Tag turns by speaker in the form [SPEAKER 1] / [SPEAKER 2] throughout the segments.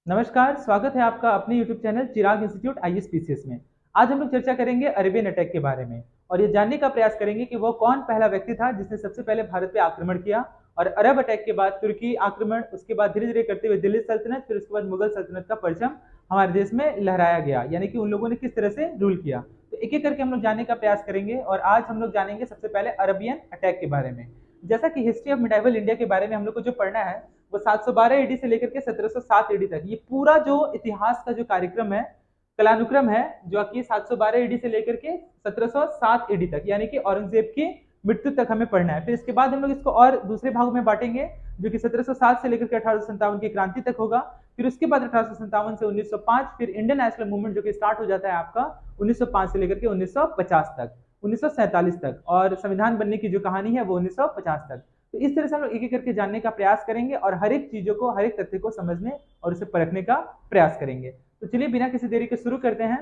[SPEAKER 1] नमस्कार, स्वागत है आपका अपने YouTube चैनल चिराग इंस्टीट्यूट ISPCS में। आज हम लोग चर्चा करेंगे अरेबियन अटैक के बारे में और ये जानने का प्रयास करेंगे कि वो कौन पहला व्यक्ति था जिसने सबसे पहले भारत पे आक्रमण किया। और अरब अटैक के बाद तुर्की आक्रमण, उसके बाद धीरे-धीरे करते हुए दिल्ली सल्तनत, फिर उसके बाद मुगल सल्तनत का परचम हमारे देश में लहराया गया, यानी कि उन लोगों ने किस तरह से रूल किया। तो एक-एक करके हम लोग जानने का प्रयास करेंगे और आज हम लोग जानेंगे सबसे पहले अरबियन अटैक के बारे में। जैसा कि हिस्ट्री ऑफ मिडाइवल इंडिया के बारे में हम लोग को जो पढ़ना है वो 712 एडी से लेकर के 1707 एडी तक, ये पूरा जो इतिहास का जो कार्यक्रम है, कलानुक्रम है, जो कि 712 एडी से लेकर के 1707 एडी तक, यानी कि औरंगजेब की मृत्यु तक हमें पढ़ना है। फिर इसके बाद हम लोग इसको और दूसरे भागों में बांटेंगे, जो कि 1707 से लेकर के 1857 की क्रांति तक होगा। फिर उसके बाद 1857 से 1905, फिर इंडियन नेशनल मूवमेंट जो कि स्टार्ट हो जाता है आपका 1905 से लेकर के 1950 तक, 1947 तक, और संविधान बनने की जो कहानी है वो 1950 तक। तो इस तरह से हम लोग एक-एक करके जानने का प्रयास करेंगे और हर एक चीजों को, हर एक तथ्य को समझने और उसे परखने का प्रयास करेंगे। तो चलिए बिना किसी देरी के शुरू करते हैं।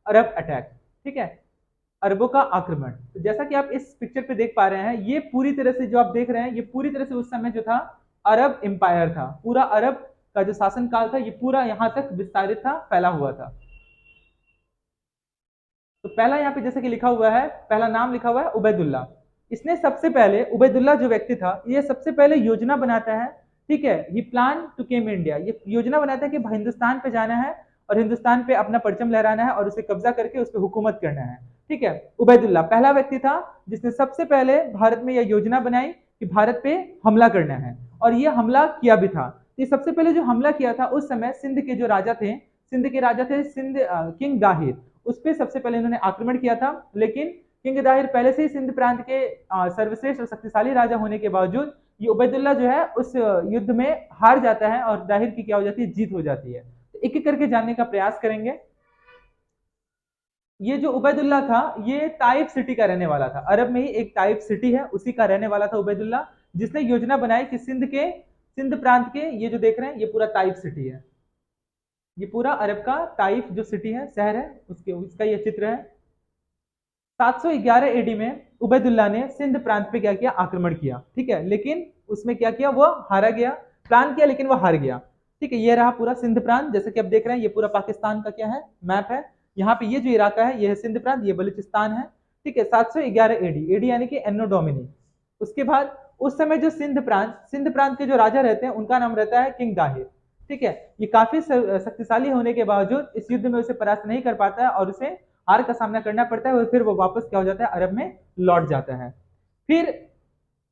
[SPEAKER 1] अरब अटैक, ठीक है, अरबों का आक्रमण। तो जैसा कि आप इस पिक्चर पे देख पा रहे हैं, ये पूरी तरह से जो आप देख रहे हैं, ये पूरी तरह से उस समय जो था अरब एम्पायर था। पूरा अरब का जो शासन काल था ये पूरा यहाँ तक विस्तारित था, फैला हुआ था। तो पहला यहाँ पे जैसे कि लिखा हुआ है, पहला नाम लिखा हुआ है उबैदुल्ला। इसने सबसे पहले, उबैदुल्ला जो व्यक्ति था, ये सबसे पहले योजना बनाता है, ठीक है, ही प्लान टू केम इंडिया, ये योजना बनाता है कि हिंदुस्तान पे जाना है और हिंदुस्तान पे अपना परचम लहराना है और उसे कब्जा करके उस पर हुकूमत करना है, ठीक है। उबैदुल्ला पहला व्यक्ति था जिसने सबसे पहले भारत में यह योजना बनाई कि भारत पे हमला करना है, और ये हमला किया भी था। ये सबसे पहले जो हमला किया था उस समय सिंध के जो राजा थे, सिंध के राजा थे सिंध किंग दाहिर, उस पर सबसे पहले इन्होंने आक्रमण किया था। लेकिन किंग दाहिर पहले से ही सिंध प्रांत के सर्वश्रेष्ठ और शक्तिशाली राजा होने के बावजूद ये उबैदुल्ला जो है उस युद्ध में हार जाता है और दाहिर की क्या हो जाती है, जीत हो जाती है। तो एक एक करके जानने का प्रयास करेंगे। ये जो उबैदुल्ला था ये ताइफ सिटी का रहने वाला था, अरब में ही एक ताइफ सिटी है, उसी का रहने वाला था उबैदुल्ला, जिसने योजना बनाई कि सिंध प्रांत के, ये जो देख रहे हैं ये पूरा ताइफ सिटी है, ये पूरा अरब का ताइफ जो सिटी है, शहर है, उसके उसका ये चित्र है। 711 एडी में उबैदुल्ला ने सिंध प्रांत पे क्या किया, आक्रमण किया, ठीक है। लेकिन उसमें क्या किया, वो हारा गया। प्लान किया लेकिन वो हार गया, ठीक है। ये रहा पूरा सिंध प्रांत, जैसे कि आप देख रहे हैं, ये पूरा पाकिस्तान का क्या है, मैप है। यहाँ पे ये जो इलाका है ये है सिंध प्रांत, ये बलूचिस्तान है, ठीक है। 711 एडी, एडी यानी कि एनो डोमिनी। उसके बाद उस समय जो सिंध प्रांत के जो राजा रहते हैं उनका नाम रहता है किंग दाहिर, ठीक है। ये काफी शक्तिशाली होने के बावजूद इस युद्ध में उसे परास्त नहीं कर पाता है और उसे हार का सामना करना पड़ता है और फिर वो वापस क्या हो जाता है, अरब में लौट जाता है। फिर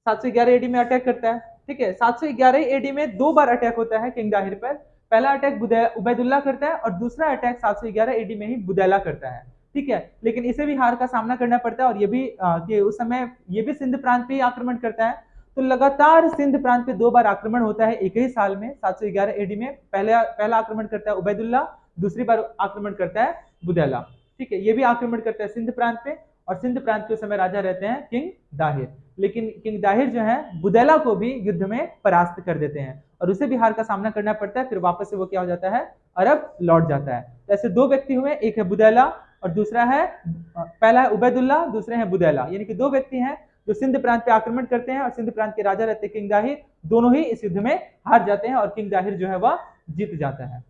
[SPEAKER 1] 711 एडी में अटैक करता है, ठीक है। 711 एडी में दो बार अटैक होता है किंग दाहिर पर। पहला अटैक उबैदुल्ला करता है और दूसरा अटैक 711 एडी में ही बुदैला करता है, ठीक है। लेकिन इसे भी हार का सामना करना पड़ता है और ये भी कि उस समय ये भी सिंध प्रांत पे ही आक्रमण करता है। तो लगातार सिंध प्रांत पे दो बार आक्रमण होता है एक ही साल में। 711 एडी में पहला आक्रमण करता है उबैदुल्ला, दूसरी बार आक्रमण करता है बुदैला, ठीक है। ये भी आक्रमण करता है सिंध प्रांत पे, और सिंध प्रांत के समय राजा रहते हैं किंग दाहिर। लेकिन किंग दाहिर जो है बुदैला को भी युद्ध में परास्त कर देते हैं और उसे भी हार का सामना करना पड़ता है। फिर वापस से वो क्या हो जाता है, अरब लौट जाता है। तो ऐसे दो व्यक्ति हुए, एक है बुदैला और दूसरा है, पहला है उबैदुल्ला, दूसरे हैं बुदैला, यानी कि दो व्यक्ति हैं जो सिंध प्रांत पे आक्रमण करते हैं और सिंध प्रांत के राजा रहते हैं किंग दाहिर। दोनों ही इस युद्ध में हार जाते हैं और किंग दाहिर जो है वह जीत जाता है।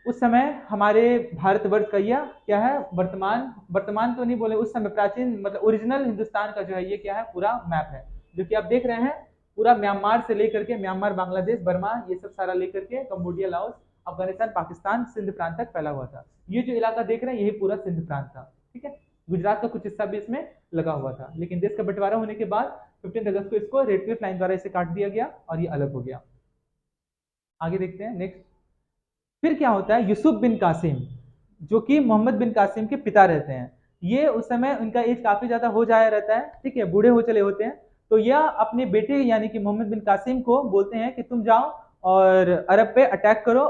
[SPEAKER 1] उस समय हमारे भारतवर्ष का यह क्या है, वर्तमान वर्तमान तो नहीं बोले, उस समय प्राचीन मतलब ओरिजिनल हिंदुस्तान का जो है ये क्या है, पूरा मैप है, जो कि आप देख रहे हैं। पूरा म्यांमार से लेकर के, म्यांमार, बांग्लादेश, बर्मा, ये सब सारा लेकर के कंबोडिया, लाओस, अफगानिस्तान, पाकिस्तान, सिंध प्रांत तक फैला हुआ था। ये जो इलाका देख रहे हैं यही पूरा सिंध प्रांत था, ठीक है। गुजरात का कुछ हिस्सा भी इसमें लगा हुआ था, लेकिन देश का बंटवारा होने के बाद 15 अगस्त को इसको रेड क्लिफ लाइन द्वारा इसे काट दिया गया और ये अलग हो गया। आगे देखते हैं नेक्स्ट। फिर क्या होता है, यूसुफ बिन कासिम, जो कि मोहम्मद बिन कासिम के पिता रहते हैं, ये उस समय उनका एज काफी ज्यादा हो जाया रहता है, ठीक है, बूढ़े हो चले होते हैं। तो यह अपने बेटे यानी कि मोहम्मद बिन कासिम को बोलते हैं कि तुम जाओ और अरब पे अटैक करो,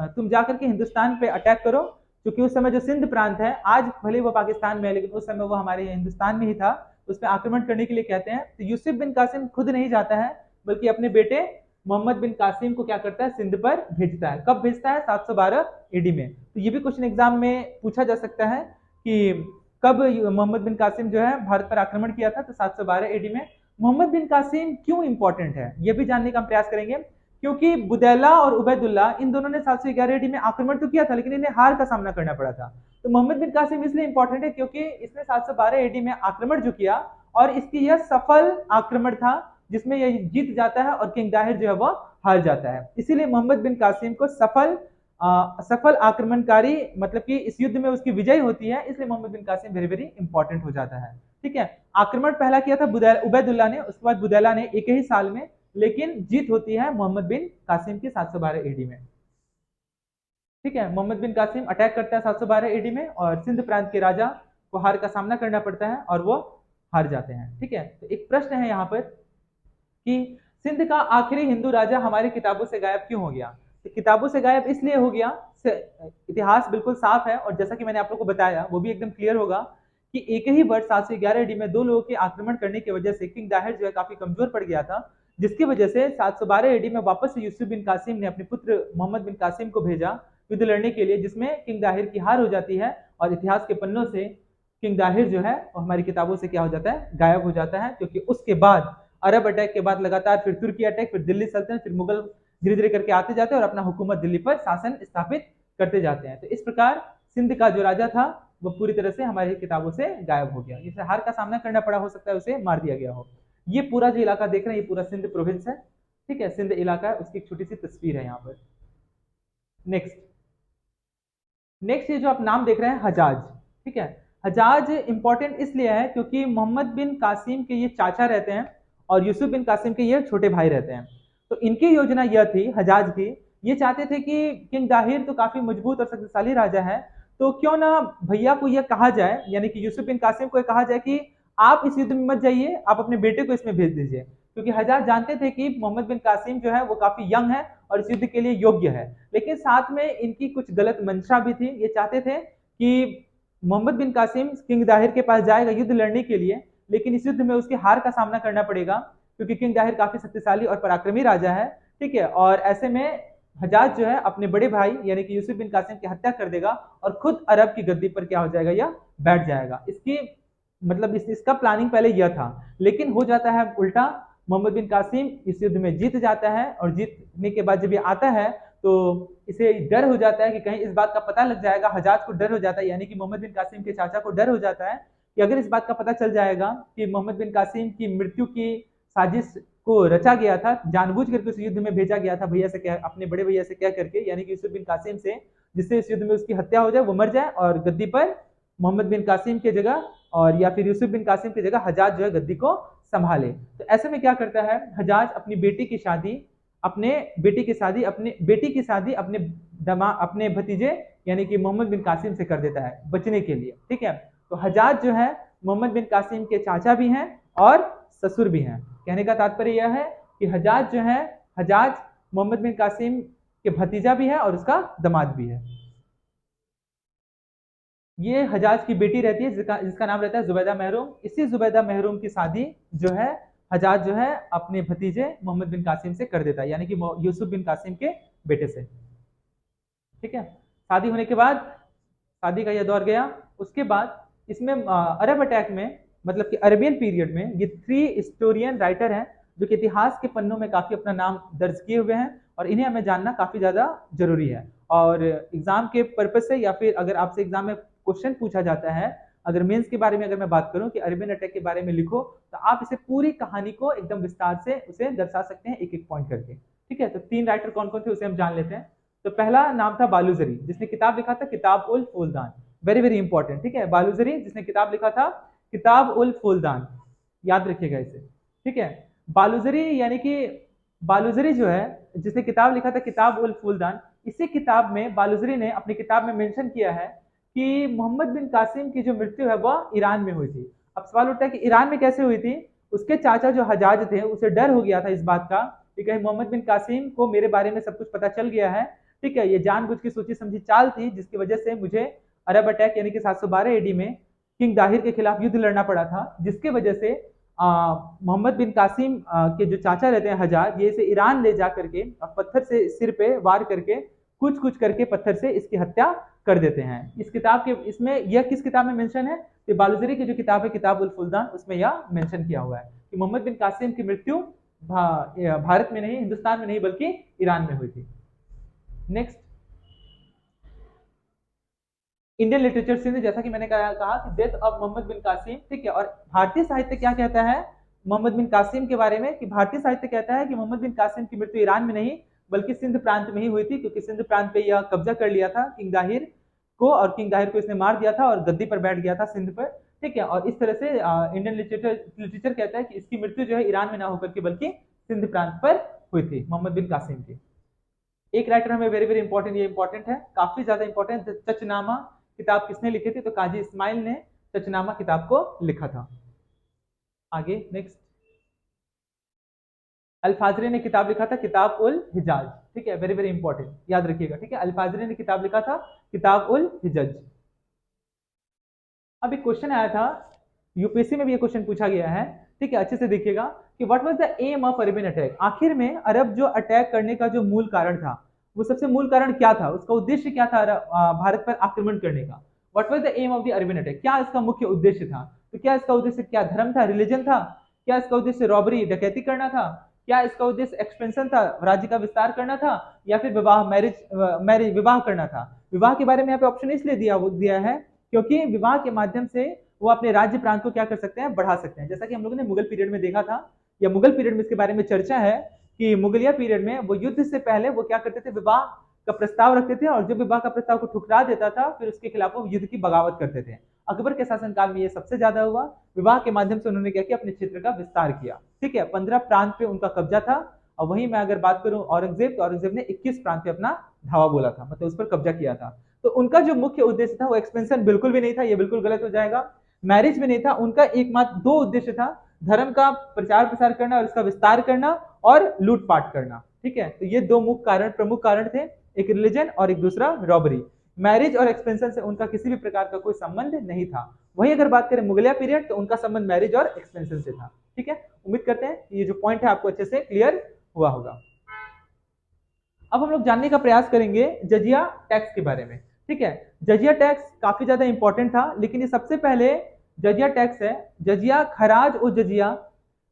[SPEAKER 1] तुम जाकर के हिंदुस्तान पे अटैक करो, क्योंकि उस समय जो सिंध प्रांत है, आज भले वो पाकिस्तान में है लेकिन उस समय वो हमारे हिंदुस्तान में ही था, उस पर आक्रमण करने के लिए कहते हैं। तो यूसुफ बिन कासिम खुद नहीं जाता है, बल्कि अपने बेटे मोहम्मद बिन कासिम को क्या करता है, सिंध पर भेजता है। कब भेजता है, 712 एडी में। तो ये भी क्वेश्चन एग्जाम में पूछा जा सकता है कि कब मोहम्मद बिन कासिम जो है भारत पर आक्रमण किया था। तो 712 एडी में। मोहम्मद बिन कासिम क्यों इंपॉर्टेंट है, ये भी जानने का प्रयास करेंगे। क्योंकि बुदैला और उबैदुल्ला इन दोनों ने 711 एडी में आक्रमण तो किया था, लेकिन इन्हें हार का सामना करना पड़ा था। तो मोहम्मद बिन कासिम इसलिए इंपॉर्टेंट है क्योंकि इसने 712 एडी में आक्रमण जो किया, और इसकी यह सफल आक्रमण था जिसमें यह जीत जाता है और किंग दाहिर जो है वो हार जाता है। इसीलिए मोहम्मद बिन कासिम को सफल आक्रमणकारी, मतलब कि इस युद्ध में उसकी विजय होती है, इसलिए मोहम्मद बिन कासिम वेरी वेरी इंपॉर्टेंट हो जाता है। ठीक है, आक्रमण पहला किया था उबैदुल्ला ने, उसके बाद बुदैला ने एक ही साल में, लेकिन जीत होती है मोहम्मद बिन कासिम की 712 एडी में। ठीक है, मोहम्मद बिन कासिम अटैक करता है 712 एडी में और सिंध प्रांत के राजा को हार का सामना करना पड़ता है और वो हार जाते हैं। ठीक है, तो एक प्रश्न है यहाँ पर कि सिंध का आखिरी हिंदू राजा हमारी किताबों से गायब क्यों हो गया? तो किताबों से गायब इसलिए हो गया, इतिहास बिल्कुल साफ है और जैसा कि मैंने आप लोगों को बताया वो भी एकदम क्लियर होगा कि एक ही वर्ष 711 एडी में दो लोगों के आक्रमण करने की वजह से किंग दाहिर जो है काफी कमजोर पड़ गया था, जिसकी वजह से 712 एडी में वापस से यूसुफ बिन कासिम ने अपने पुत्र मोहम्मद बिन कासिम को भेजा युद्ध लड़ने के लिए, जिसमें किंग दाहिर की हार हो जाती है और इतिहास के पन्नों से किंग दाहिर जो है हमारी किताबों से क्या हो जाता है, गायब हो जाता है। क्योंकि उसके बाद अरब अटैक के बाद लगातार फिर तुर्की अटैक, फिर दिल्ली सल्तनत, फिर मुगल धीरे धीरे करके आते जाते हैं और अपना हुकूमत दिल्ली पर शासन स्थापित करते जाते हैं। तो इस प्रकार सिंध का जो राजा था वो पूरी तरह से हमारी किताबों से गायब हो गया, जिसे हार का सामना करना पड़ा, हो सकता है उसे मार दिया गया हो। ये पूरा जो इलाका देख रहे हैं ये पूरा सिंध प्रोविंस है। ठीक है, सिंध इलाका है, उसकी एक छोटी सी तस्वीर है यहाँ पर। नेक्स्ट ये जो आप नाम देख रहे हैं हजाज। ठीक है, हजाज इंपॉर्टेंट इसलिए है क्योंकि मोहम्मद बिन कासिम के ये चाचा रहते हैं और यूसुफ बिन कासिम के ये छोटे भाई रहते हैं। तो इनकी योजना यह थी हजाज की, ये चाहते थे कि किंग दाहिर तो काफी मजबूत और शक्तिशाली राजा है, तो क्यों ना भैया को यह कहा जाए, यानी कि यूसुफ बिन कासिम को कहा जाए कि आप इस युद्ध में मत जाइए, आप अपने बेटे को इसमें भेज दीजिए। क्योंकि हजाज जानते थे कि मोहम्मद बिन कासिम जो है वो काफी यंग है और इस युद्ध के लिए योग्य है, लेकिन साथ में इनकी कुछ गलत मंशा भी थी। ये चाहते थे कि मोहम्मद बिन कासिम किंग दाहिर के पास जाएगा युद्ध लड़ने के लिए, लेकिन इस युद्ध में उसके हार का सामना करना पड़ेगा क्योंकि किंग दाहिर काफी शक्तिशाली और पराक्रमी राजा है। ठीक है, और ऐसे में हजाज जो है अपने बड़े भाई यानी कि यूसुफ बिन कासिम की हत्या कर देगा और खुद अरब की गद्दी पर क्या हो जाएगा, या बैठ जाएगा। इसकी मतलब इसका प्लानिंग पहले यह था, लेकिन हो जाता है उल्टा। मोहम्मद बिन कासिम इस युद्ध में जीत जाता है और जीतने के बाद जब ये आता है तो इसे डर हो जाता है कि कहीं इस बात का पता लग जाएगा, हजाज को डर हो जाता है, यानी कि मोहम्मद बिन कासिम के चाचा को डर हो जाता है कि अगर इस बात का पता चल जाएगा कि मोहम्मद बिन कासिम की मृत्यु की साजिश को रचा गया था, जानबूझ करके उस युद्ध में भेजा गया था भैया से कह, अपने बड़े भैया से कह करके, यानी कि यूसुफ बिन कासिम से, जिससे इस युद्ध में उसकी हत्या हो जाए, वो मर जाए और गद्दी पर मोहम्मद बिन कासिम की जगह और या फिर यूसुफ बिन कासिम की जगह हजाज जो है गद्दी को संभाले। तो ऐसे में क्या करता है हजाज, अपनी बेटी की शादी अपने अपने भतीजे यानी कि मोहम्मद बिन कासिम से कर देता है बचने के लिए। ठीक है, तो हजाज जो है मोहम्मद बिन कासिम के चाचा भी हैं और ससुर भी हैं। कहने का तात्पर्य यह है कि हजाज मोहम्मद बिन कासिम के भतीजा भी है और उसका दामाद भी है। ये हजाज की बेटी रहती है जिसका नाम रहता है जुबैदा महरूम। इसी जुबैदा महरूम की शादी जो है हजाज जो है अपने भतीजे मोहम्मद बिन कासिम से कर देता है, यानी कि यूसुफ बिन कासिम के बेटे से। ठीक है, शादी होने के बाद शादी का यह दौर गया। उसके बाद इसमें अरब अटैक में, मतलब कि अरबियन पीरियड में, ये 3 हिस्टोरियन राइटर हैं जो कि इतिहास के पन्नों में काफी अपना नाम दर्ज किए हुए हैं और इन्हें हमें जानना काफी ज्यादा जरूरी है। और एग्जाम के पर्पज से या फिर अगर आपसे एग्जाम में क्वेश्चन पूछा जाता है, अगर मेंस के बारे में अगर मैं बात करूं कि अरबियन अटैक के बारे में लिखो, तो आप इसे पूरी कहानी को एकदम विस्तार से उसे दर्शा सकते हैं एक एक पॉइंट करके। ठीक है, तो 3 राइटर कौन कौन थे उसे हम जान लेते हैं। तो पहला नाम था बालूजरी, जिसने किताब लिखा था किताब उल फूलदान। Very very important. ठीक है, बालूजरी जिसने किताब लिखा था किताब उल फूलदान, याद रखिएगा इसे। ठीक है, बालूजरी यानी कि बालूजरी जो है जिसने किताब लिखा था किताब उल फूलदान, इसी किताब में बालूजरी ने अपनी किताब में मेंशन किया है कि मोहम्मद बिन कासिम की जो मृत्यु है वह ईरान में हुई थी। अब सवाल उठता है कि ईरान में कैसे हुई थी? उसके चाचा जो हजाज थे उसे डर हो गया था इस बात का कि कहीं मोहम्मद बिन कासिम को मेरे बारे में सब कुछ पता चल गया है। ठीक है, ये जानबूझ के सोची समझी चाल थी जिसकी वजह से मुझे अरब अटैक यानी कि 712 एडी में किंग दाहिर के खिलाफ युद्ध लड़ना पड़ा था, जिसके वजह से मोहम्मद बिन कासिम के जो चाचा रहते हैं हजाज, ये इसे ईरान ले जा करके पत्थर से सिर पे वार करके कुछ कुछ करके पत्थर से इसकी हत्या कर देते हैं। इस किताब के इसमें यह किस किताब में मेंशन है? तो बालूजरी की जो किताब है किताब उल फुलदान, उसमें यह मेंशन किया हुआ है कि मोहम्मद बिन कासिम की मृत्यु भारत में नहीं, हिंदुस्तान में नहीं, बल्कि ईरान में हुई थी। नेक्स्ट, इंडियन लिटरेचर सिंध, जैसा कि मैंने कहा कि डेथ ऑफ मोहम्मद बिन कासिम, ठीक है। और भारतीय साहित्य क्या कहता है मोहम्मद बिन कासिम के बारे में, कि भारतीय साहित्य कहता है कि मोहम्मद बिन कासिम की मृत्यु ईरान में नहीं बल्कि सिंध प्रांत में ही हुई थी, क्योंकि सिंध प्रांत पे यह कब्जा कर लिया था किंग दाहिर को, और किंग दाहिर को इसने मार दिया था और गद्दी पर बैठ गया था सिंध पर, ठीक है। और इस तरह से इंडियन लिटरेचर कहता है कि इसकी मृत्यु जो है ईरान में ना होकर के बल्कि सिंध प्रांत पर हुई थी, मोहम्मद बिन कासिम की। एक राइटर हमें वेरी वेरी इंपॉर्टेंट, ये इंपॉर्टेंट है, काफी ज्यादा इंपॉर्टेंट, चचनामा किताब किसने लिखी थी, तो काजी इस्माइल ने चचनामा किताब को लिखा था। आगे नेक्स्ट, अल्फाजरी ने किताब लिखा था किताब उल हिजाज, ठीक है, वेरी वेरी इंपॉर्टेंट, याद रखिएगा, ठीक है। अल्फाजरी ने किताब लिखा था किताब उल हिजज। अब एक क्वेश्चन आया था, यूपीएससी में भी ये क्वेश्चन पूछा गया है, ठीक है, अच्छे से देखिएगा कि what was the aim of Arabian attack, आखिर में अरब जो अटैक करने का जो मूल कारण था, वो सबसे मूल कारण क्या था, उसका उद्देश्य क्या था भारत पर आक्रमण करने का। What was the aim of the Arabian attack, क्या इसका मुख्य उद्देश्य था, तो क्या इसका उद्देश्य क्या धर्म था, रिलीजन था, क्या इसका उद्देश्य रॉबरी डकैती करना था, क्या इसका उद्देश्य एक्सपेंशन था, राज्य का विस्तार करना था, या फिर विवाह मैरिज विवाह करना था। विवाह के बारे में यहाँ पे ऑप्शन इसलिए दिया है क्योंकि विवाह के माध्यम से वो अपने राज्य प्रांत को क्या कर सकते हैं, बढ़ा सकते हैं। जैसा कि हम लोगों ने मुगल पीरियड में देखा था, या मुगल पीरियड में इसके बारे में चर्चा है कि मुगलिया पीरियड में वो युद्ध से पहले वो क्या करते थे, विवाह का प्रस्ताव रखते थे, और जो विवाह का प्रस्ताव को ठुकरा देता था फिर उसके खिलाफ वो युद्ध की बगावत करते थे। अकबर के शासनकाल में ये सबसे ज्यादा हुआ, विवाह के माध्यम से उन्होंने क्या किया, अपने क्षेत्र का विस्तार किया, ठीक है। 15 प्रांत पे उनका कब्जा था, और वहीं मैं अगर बात करूं औरंगजेब, तो औरंगजेब ने 21 प्रांत पे अपना धावा बोला था, मतलब उस पर कब्जा किया था। तो उनका जो मुख्य उद्देश्य था वो एक्सपेंशन बिल्कुल भी नहीं था, ये बिल्कुल गलत हो जाएगा। मैरिज में नहीं था, उनका एकमात्र दो उद्देश्य था, धर्म का प्रचार प्रसार करना और इसका विस्तार करना, और लूटपाट करना, ठीक है। तो ये दो मुख्य कारण, प्रमुख कारण थे, एक रिलीजन और एक दूसरा रॉबरी। मैरिज और एक्सपेंशन से उनका किसी भी प्रकार का कोई संबंध नहीं था। वहीं अगर बात करें मुगलिया पीरियड, तो उनका संबंध मैरिज और एक्सपेंशन से था, ठीक है। उम्मीद करते हैं ये जो पॉइंट है आपको अच्छे से क्लियर हुआ होगा। अब हम लोग जानने का प्रयास करेंगे जजिया टैक्स के बारे में, ठीक है। जजिया टैक्स काफी ज्यादा इंपॉर्टेंट था, लेकिन ये सबसे पहले जजिया टैक्स है, जजिया खराज और जजिया,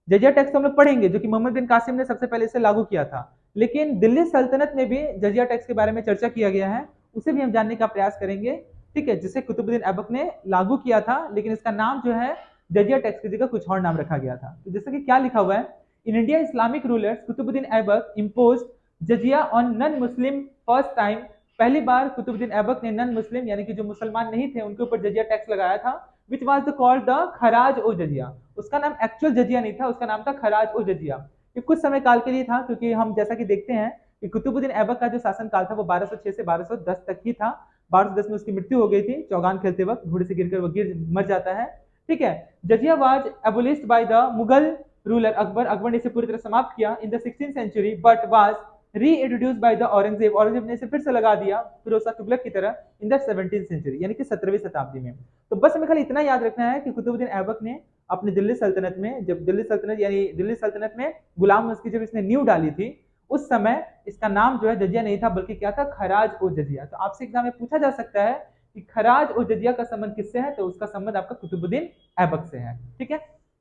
[SPEAKER 1] जजिया टैक्स तो हम लोग पढ़ेंगे जो कि मोहम्मद बिन कासिम ने सबसे पहले इसे लागू किया था, लेकिन दिल्ली सल्तनत में भी जजिया टैक्स के बारे में चर्चा किया गया है, उसे भी हम जानने का प्रयास करेंगे, ठीक है, जिसे कुतुबुद्दीन ऐबक ने लागू किया था, लेकिन इसका नाम जो है जजिया टैक्स की जगह कुछ और नाम रखा गया था। तो जैसे कि क्या लिखा हुआ है, in India Islamic rulers Qutbuddin Aibak impose jizya on non Muslim first time, पहली बार कुतुबुद्दीन ऐबक ने नॉन मुस्लिम यानी कि जो मुसलमान नहीं थे उनके ऊपर जजिया टैक्स लगाया था, which was the called the kharaj o jizya. उसका नाम एक्चुअल जजिया नहीं था, उसका नाम था खराज ओ जजिया। ये कुछ समय काल के लिए था, क्योंकि हम जैसा कि देखते हैं कि कुतुबुद्दीन ऐबक का जो शासन काल था वो 1206 से 1210 तक ही था। 1210 में उसकी मृत्यु हो गई थी, चौगान खेलते वक्त घोड़े से गिरकर वो मर जाता है, ठीक है। Jizya was abolished by the Mughal ruler Akbar, Akbar ने इसे पूरी तरह समाप्त किया in the 16th century, but was reintroduced by the Aurangzeb, Aurangzeb ने इसे फिर से लगा दिया फिरोज शाह तुगलक की तरह इन द 17th सेंचुरी, यानी कि 17वीं शताब्दी में। तो बस हमें खाली इतना याद रखना है कि कुतुबुद्दीन ऐबक ने अपनी दिल्ली सल्तनत में, जब दिल्ली सल्तनत यानी दिल्ली सल्तनत में गुलाम मस्की जब इसने नींव डाली थी, उस समय इसका नाम जो है जजिया नहीं था, बल्कि क्या था, खराज ओ जजिया। तो आपसे एग्जाम में पूछा जा सकता है कि खराज और जजिया का संबंध किससे है, तो उसका संबंध आपका कुतुबुद्दीन ऐबक से है, ठीक है।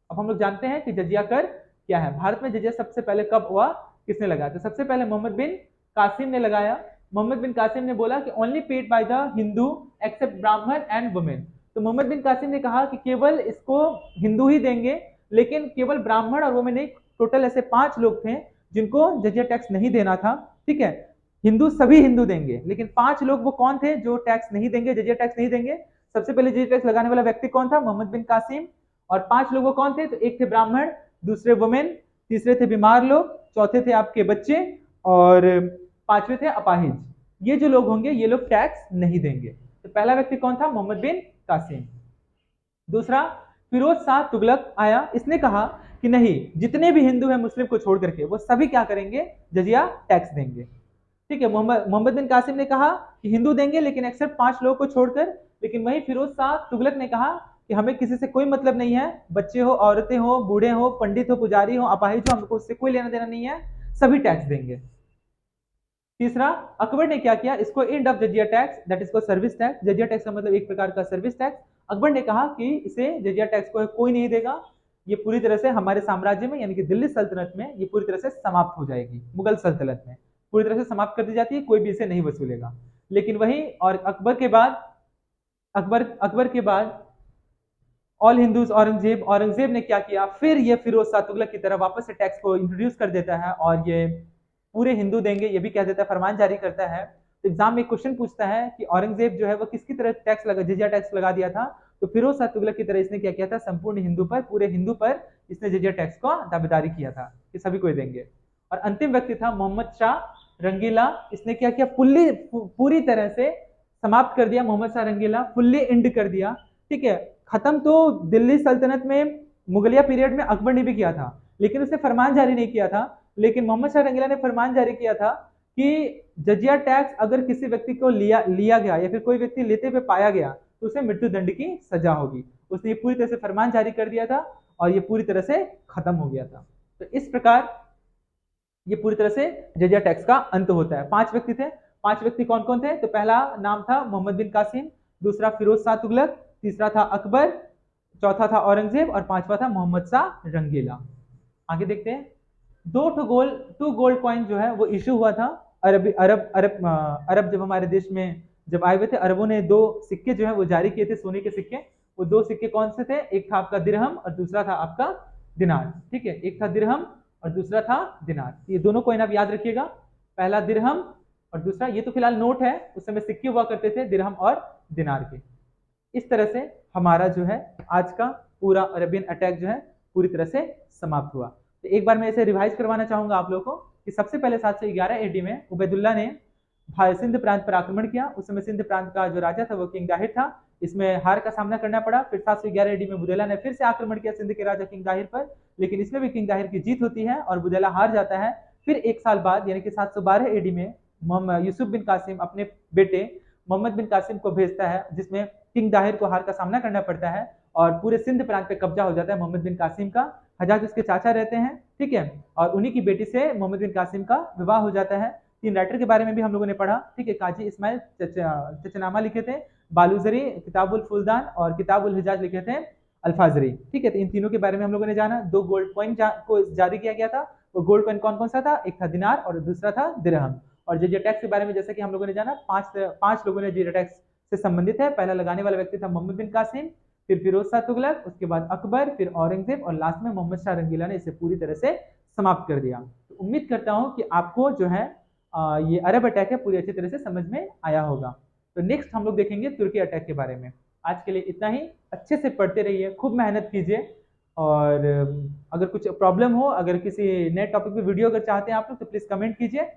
[SPEAKER 1] अब हम लोग जानते हैं कि जजिया कर क्या है। भारत में जजिया सबसे पहले कब हुआ, किसने लगाया, तो सबसे पहले मोहम्मद बिन कासिम ने लगाया। मोहम्मद बिन कासिम ने बोला कि only paid by the Hindu except Brahmin and women. तो मोहम्मद बिन कासिम ने कहा कि केवल इसको हिंदू ही देंगे, लेकिन केवल ब्राह्मण और वुमेन नहीं, टोटल ऐसे 5 लोग थे जिनको जजिया टैक्स नहीं देना था, ठीक है। हिंदू सभी हिंदू देंगे, लेकिन 5 लोग वो कौन थे जो टैक्स नहीं देंगे, जजिया टैक्स नहीं देंगे। सबसे पहले जजिया टैक्स लगाने वाला व्यक्ति कौन था, मोहम्मद बिन कासिम। और 5 लोग कौन थे, तो एक थे ब्राह्मण, दूसरे वुमेन, तीसरे थे बीमार लोग, चौथे थे आपके बच्चे, और 5वें थे अपाहिज। ये जो लोग होंगे ये लोग टैक्स नहीं देंगे। तो पहला व्यक्ति कौन था, मोहम्मद बिन कासिम। दूसरा, फिरोज शाह तुगलक आया, इसने कहा कि नहीं, जितने भी हिंदू हैं मुस्लिम को छोड़ करके वो सभी क्या करेंगे, जजिया टैक्स देंगे, ठीक है। मोहम्मद बिन कासिम ने कहा कि हिंदू देंगे लेकिन एक्सेप्ट 5 लोगों को छोड़कर, लेकिन वही फिरोज शाह तुगलक ने कहा कि हमें किसी से कोई मतलब नहीं है, बच्चे हो, औरतें हो, बूढ़े हो, पंडित हो, पुजारी हो, अपाहिज हो, हमको उससे कोई लेना देना नहीं है, सभी टैक्स देंगे। तीसरा, अकबर ने क्या किया, इसको एंड ऑफ जजिया टैक्स, दैट इसको सर्विस टैक्स, जजिया टैक्स का मतलब एक प्रकार का सर्विस टैक्स, अकबर ने कहा कि इसे जजिया टैक्स को कोई नहीं देगा, ये पूरी तरह से हमारे साम्राज्य में यानी कि दिल्ली सल्तनत में ये पूरी तरह से समाप्त हो जाएगी। मुगल सल्तनत में पूरी तरह से समाप्त कर दी जाती है, कोई भी इसे नहीं वसूलेगा। लेकिन वही और अकबर के बाद ऑल हिंदूज औरंगजेब ने क्या किया, फिर ये फिरोज शाह तुगलक की तरह वापस से टैक्स को इंट्रोड्यूस कर देता है और ये पूरे हिंदू देंगे ये भी कह देता है, फरमान जारी करता है। तो एग्जाम में क्वेश्चन पूछता है कि औरंगजेब जो है वो किसकी तरह टैक्स लगा, जिजिया टैक्स लगा दिया था। तो फिरोज शाह तुगलक की तरह इसने क्या किया था, संपूर्ण हिंदू पर, पूरे हिंदू पर इसने जिजिया टैक्स को दावेदारी किया था कि सभी को देंगे। और अंतिम व्यक्ति था मोहम्मद शाह रंगीला। इसने क्या किया, पूरी तरह से समाप्त कर दिया। मोहम्मद शाह रंगीला फुल्ली इंड कर दिया। ठीक है, खत्म तो दिल्ली सल्तनत में मुगलिया पीरियड में अकबर ने भी किया था, लेकिन उसने फरमान जारी नहीं किया था। लेकिन मोहम्मद शाह रंगीला ने फरमान जारी किया था कि जजिया टैक्स अगर किसी व्यक्ति को लिया गया या फिर कोई व्यक्ति लेते हुए पाया गया तो उसे मृत्यु दंड की सजा होगी। उसने ये पूरी तरह से फरमान जारी कर दिया था और ये पूरी तरह से खत्म हो गया था। तो इस प्रकार ये पूरी तरह से जजिया टैक्स का अंत होता है। 5 व्यक्ति थे। 5 व्यक्ति कौन कौन थे, तो पहला नाम था मोहम्मद बिन कासिम, दूसरा फिरोज शाह तुगलक, तीसरा था अकबर, चौथा था औरंगजेब और पांचवा था मोहम्मद शाह रंगीला। आगे देखते हैं। टू गोल्ड कॉइन जो है वो इशू हुआ था। अरब जब हमारे देश में जब आए हुए थे, अरबों ने 2 सिक्के जो है वो जारी किए थे, सोने के सिक्के। वो 2 सिक्के कौन से थे, एक था आपका दिरहम और दूसरा था आपका दिनार। ठीक है, एक था दिरहम और दूसरा था दिनार। ये दोनों कॉइन आप याद रखिएगा, पहला दिरहम और दूसरा, ये तो फिलहाल नोट है, उस समय सिक्के हुआ करते थे दिरहम और दिनार के। इस तरह से हमारा जो है आज का पूरा अरेबियन अटैक जो है पूरी तरह से समाप्त हुआ। तो एक बार मैं इसे रिवाइज करवाना चाहूंगा आप लोगों को कि सबसे पहले 711 एडी में उबैदुल्ला ने सिंध प्रांत पर आक्रमण किया। उस समय सिंध प्रांत का जो राजा था वो किंग दाहिर था, इसमें हार का सामना करना पड़ा। फिर 711 एडी में बुदेला ने फिर से आक्रमण किया सिंध के राजा किंग दाहिर पर, लेकिन इसमें भी किंग दाहिर की जीत होती है और बुदेला हार जाता है। फिर 1 साल बाद यानी कि 712 एडी में यूसुफ बिन कासिम अपने बेटे मोहम्मद बिन कासिम को भेजता है, जिसमें किंग दाहिर को हार का सामना करना पड़ता है और पूरे सिंध प्रांत पे कब्जा हो जाता है मोहम्मद बिन कासिम का। हजाज उसके चाचा रहते हैं, ठीक है, और उन्हीं की बेटी से मोहम्मद बिन कासिम का विवाह हो जाता है। 3 राइटर के बारे में भी हम लोगों ने पढ़ा, ठीक है, काजी इस्माइल चचनामा लिखे थे, बालूजरी किताबुल फुलदान और किताबुल हिजाज लिखे थे अल्फाजरी। ठीक है, तो इन तीनों के बारे में हम लोगों ने जाना। 2 गोल्ड कॉइन को जारी किया गया था। वो गोल्ड कॉइन कौन कौन सा था, एक था दिनार और दूसरा था दिरहम। और जिजिया टैक्स के बारे में जैसे कि हम लोगों ने जाना, 5 लोगों ने जिजिया टैक्स से संबंधित है। पहला लगाने वाला व्यक्ति था मोहम्मद बिन कासिम, फिर फिरोज शाह तुगलक, उसके बाद अकबर, फिर औरंगजेब और लास्ट में मोहम्मद शाह रंगीला ने इसे पूरी तरह से समाप्त कर दिया। तो उम्मीद करता हूं कि आपको जो है ये अरब अटैक है पूरी अच्छी तरह से समझ में आया होगा। तो नेक्स्ट हम लोग देखेंगे तुर्की अटैक के बारे में। आज के लिए इतना ही। अच्छे से पढ़ते रहिए, खूब मेहनत कीजिए और अगर कुछ प्रॉब्लम हो, अगर किसी नए टॉपिक पे वीडियो अगर चाहते हैं आप लोग तो प्लीज कमेंट कीजिए,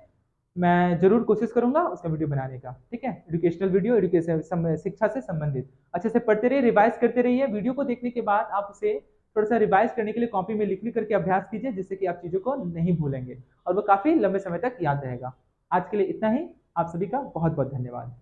[SPEAKER 1] मैं जरूर कोशिश करूंगा उसका वीडियो बनाने का। ठीक है, एजुकेशनल वीडियो, एजुकेशन शिक्षा से संबंधित। अच्छे से पढ़ते रहिए, रिवाइज करते रहिए। वीडियो को देखने के बाद आप उसे थोड़ा सा रिवाइज करने के लिए कॉपी में लिख करके अभ्यास कीजिए, जिससे कि आप चीजों को नहीं भूलेंगे और वो काफी लंबे समय तक याद रहेगा। आज के लिए इतना ही। आप सभी का बहुत बहुत धन्यवाद।